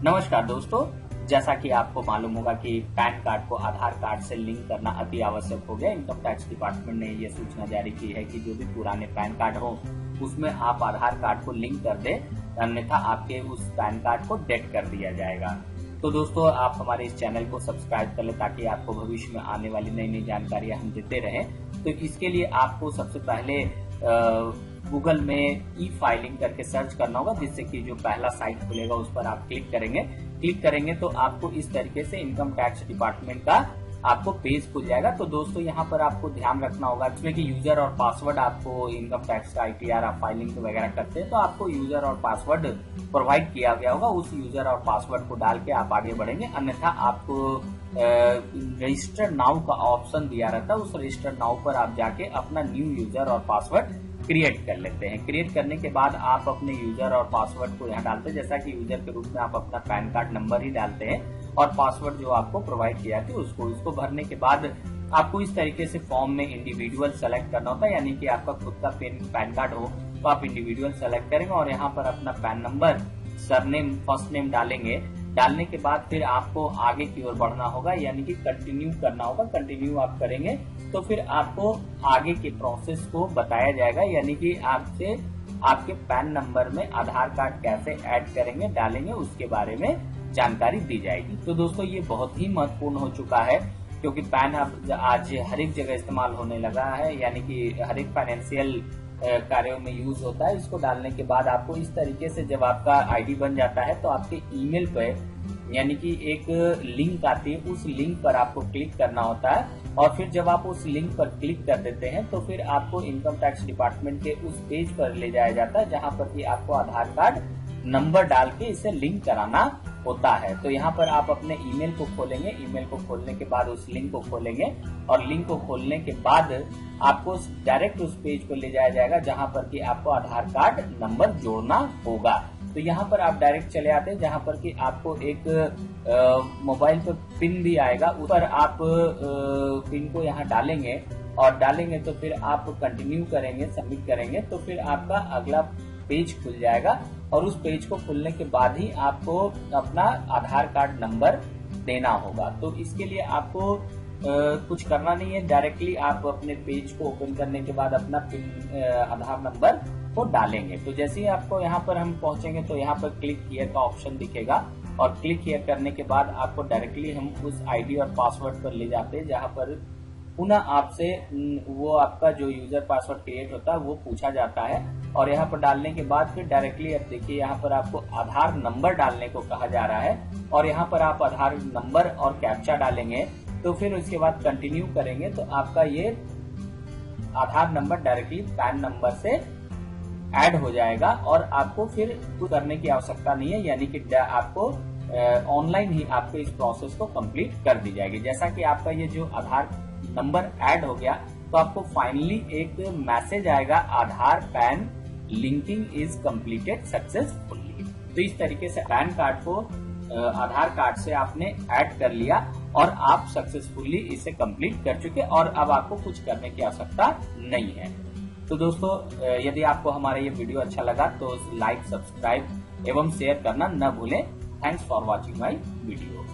नमस्कार दोस्तों, जैसा कि आपको मालूम होगा कि पैन कार्ड को आधार कार्ड से लिंक करना अति आवश्यक हो गया। इनकम टैक्स डिपार्टमेंट ने ये सूचना जारी की है कि जो भी पुराने पैन कार्ड हो उसमें आप आधार कार्ड को लिंक कर दे, अन्यथा आपके उस पैन कार्ड को डेड कर दिया जाएगा। तो दोस्तों, आप हमारे इस चैनल को सब्सक्राइब कर लें ताकि आपको भविष्य में आने वाली नई नई जानकारियां हम देते रहें। तो इसके लिए आपको सबसे पहले गूगल में ई फाइलिंग करके सर्च करना होगा, जिससे कि जो पहला साइट खुलेगा उस पर आप क्लिक करेंगे तो आपको इस तरीके से इनकम टैक्स डिपार्टमेंट का आपको पेज खुल जाएगा। तो दोस्तों, यहाँ पर आपको ध्यान रखना होगा इसमें कि यूजर और पासवर्ड आपको इनकम टैक्स का ITR आप फाइलिंग वगैरह करते हैं तो आपको यूजर और पासवर्ड प्रोवाइड किया गया होगा। उस यूजर और पासवर्ड को डाल के आप आगे बढ़ेंगे, अन्यथा आपको रजिस्टर नाउ का ऑप्शन दिया रहता है। उस रजिस्टर नाउ पर आप जाके अपना न्यू यूजर और पासवर्ड क्रिएट कर लेते हैं। क्रिएट करने के बाद आप अपने यूजर और पासवर्ड को यहाँ डालते हैं। जैसा कि यूजर के रूप में आप अपना पैन कार्ड नंबर ही डालते हैं और पासवर्ड जो आपको प्रोवाइड किया था उसको भरने के बाद आपको इस तरीके से फॉर्म में इंडिविजुअल सेलेक्ट करना होता है, यानी कि आपका खुद का पैन कार्ड हो तो आप इंडिविजुअल सेलेक्ट करेंगे और यहाँ पर अपना pan number, surname, first name डालेंगे। डालने के बाद फिर आपको आगे की ओर बढ़ना होगा, यानी कि कंटिन्यू करना होगा। कंटिन्यू आप करेंगे तो फिर आपको आगे के प्रोसेस को बताया जाएगा, यानी कि आपसे आपके पैन नंबर में आधार कार्ड कैसे ऐड करेंगे, डालेंगे, उसके बारे में जानकारी दी जाएगी। तो दोस्तों, ये बहुत ही महत्वपूर्ण हो चुका है क्योंकि पैन अब आज हर एक जगह इस्तेमाल होने लगा है, यानी कि हर एक फाइनेंशियल कार्यों में यूज होता है। इसको डालने के बाद आपको इस तरीके से जब आपका ID बन जाता है तो आपके ईमेल पे यानी कि एक लिंक आती है, उस लिंक पर आपको क्लिक करना होता है और फिर जब आप उस लिंक पर क्लिक कर देते हैं तो फिर आपको इनकम टैक्स डिपार्टमेंट के उस पेज पर ले जाया जाता है जहां पर कि आपको आधार कार्ड नंबर डाल के इसे लिंक कराना होता है। तो यहाँ पर आप अपने ईमेल को खोलेंगे। ईमेल को खोलने के बाद उस लिंक को खोलेंगे और लिंक को खोलने के बाद आपको डायरेक्ट उस पेज पर ले जाया जाएगा जहां पर कि आपको आधार कार्ड नंबर जोड़ना होगा। तो यहाँ पर आप डायरेक्ट चले आते हैं जहां पर कि आपको एक मोबाइल पर पिन भी आएगा, उस पर आप पिन को यहाँ डालेंगे और डालेंगे तो फिर आप कंटिन्यू करेंगे, सबमिट करेंगे तो फिर आपका अगला पेज खुल जाएगा और उस पेज को खुलने के बाद ही आपको अपना आधार कार्ड नंबर देना होगा। तो इसके लिए आपको कुछ करना नहीं है, डायरेक्टली आप अपने पेज को ओपन करने के बाद अपना पिन आधार नंबर को डालेंगे। तो जैसे ही आपको यहाँ पर हम पहुंचेंगे तो यहाँ पर क्लिक हियर का ऑप्शन दिखेगा और क्लिक हियर करने के बाद आपको डायरेक्टली हम उस ID और पासवर्ड पर ले जाते हैं जहां पर पुनः आपसे वो आपका जो यूजर पासवर्ड क्रिएट होता है वो पूछा जाता है और यहाँ पर डालने के बाद फिर डायरेक्टली अब देखिए यहाँ पर आपको आधार नंबर डालने को कहा जा रहा है और यहाँ पर आप आधार नंबर और कैप्चा डालेंगे। तो फिर उसके बाद कंटिन्यू करेंगे तो आपका ये आधार नंबर डायरेक्टली पैन नंबर से ऐड हो जाएगा और आपको फिर कुछ करने की आवश्यकता नहीं है, यानी कि आपको ऑनलाइन ही आपको इस प्रोसेस को कंप्लीट कर दी जाएगी। जैसा कि आपका ये जो आधार नंबर ऐड हो गया तो आपको फाइनली एक मैसेज आएगा, Aadhaar PAN linking is completed successfully. तो इस तरीके से पैन कार्ड को आधार कार्ड से आपने ऐड कर लिया और आप सक्सेसफुली इसे कंप्लीट कर चुके और अब आपको कुछ करने की आवश्यकता नहीं है। तो दोस्तों, यदि आपको हमारा ये वीडियो अच्छा लगा तो लाइक, सब्सक्राइब एवं शेयर करना न भूलें। Thanks for watching my video.